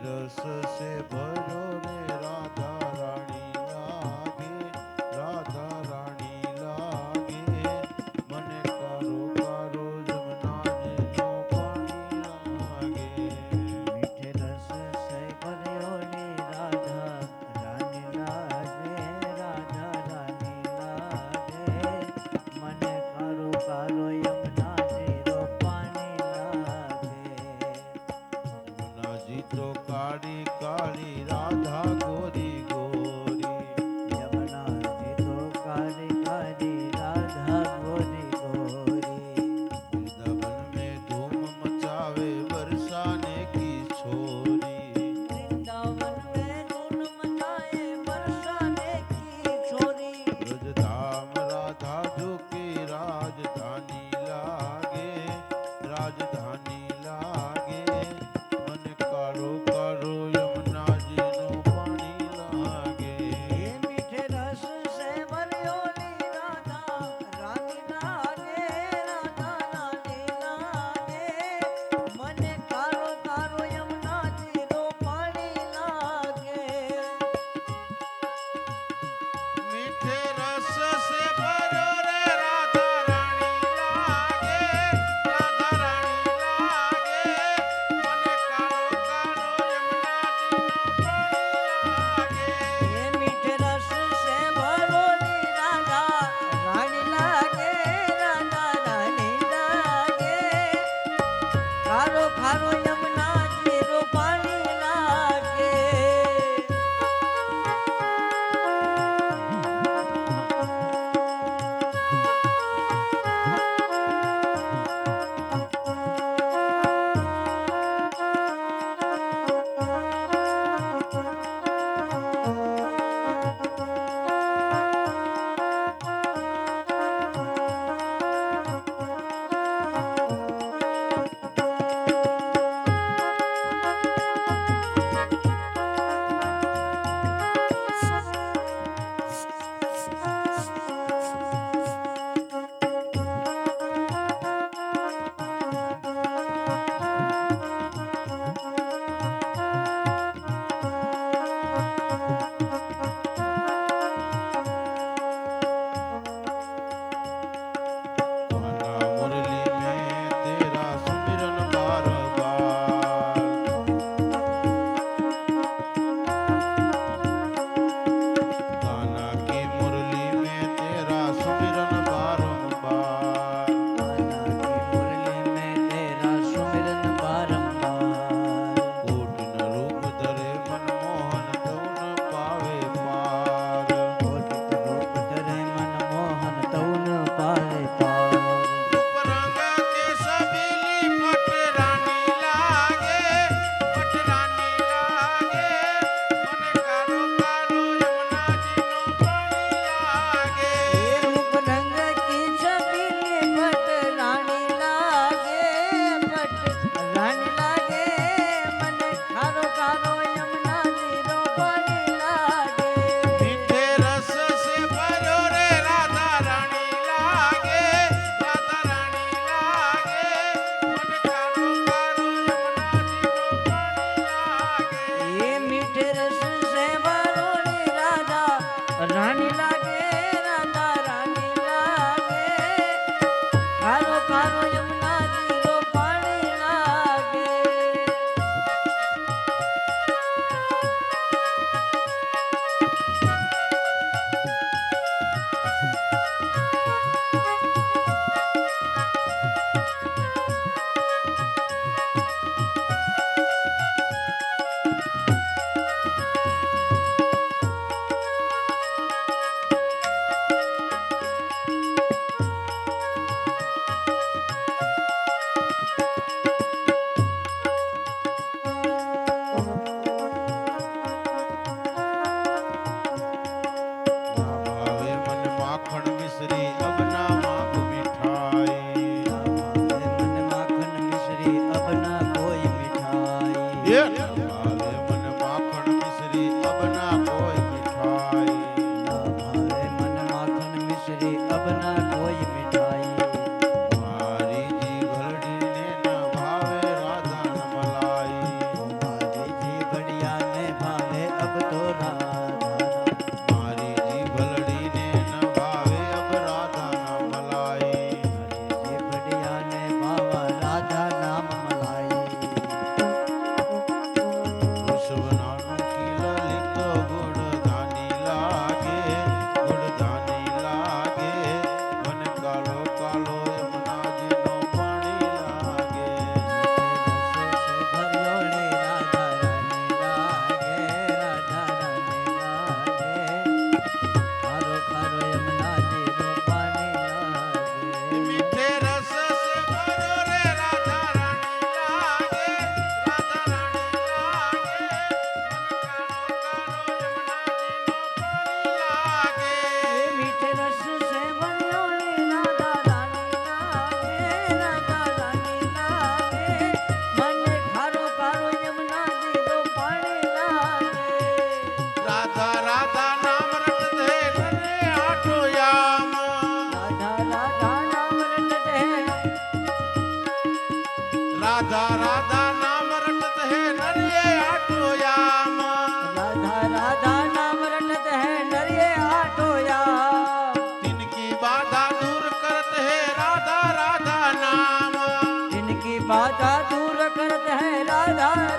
रस से भरो रे राधा रानी लागे, राधा रानी लागे, मने कारो कारो जमुना जी नो पानी लागे। मीठे रस से भर्यो रे राधा रानी लागे, राधा रानी लागे, મને કારો કારો યમુના જીરો પાણી લાગે। यमुना जी तो काली काली राधा गोरी गोरी, યમુના જી તો કાળી કાળી રાધા ગોરી ગોરી। वृंदावन में धूम मचावे बरसाने की छोरी। वृंदावन में धूम मचाए बरसाने की छोरी। ब्रजधाम राधा जो की राजधानी लागे, राजधानी लागे, मन कारो कारो यमुना जी नो पानी लागे। ये मीठे रस से भर्यो ली राधा रानी लागे, राधा रानी लागे, मने कारो कारो यमुना जीरो पानी लागे। मीठे रस से भरो रे राधा रानी लागे, राधा रानी लागे, मन कारो कारो यमुना जी नो पानी लागे। ये मीठे रस से भरो ली राधा रानी लागे, राधा रानी लागे, खारो खारो यमुना जीरो पानी लागे। રાણી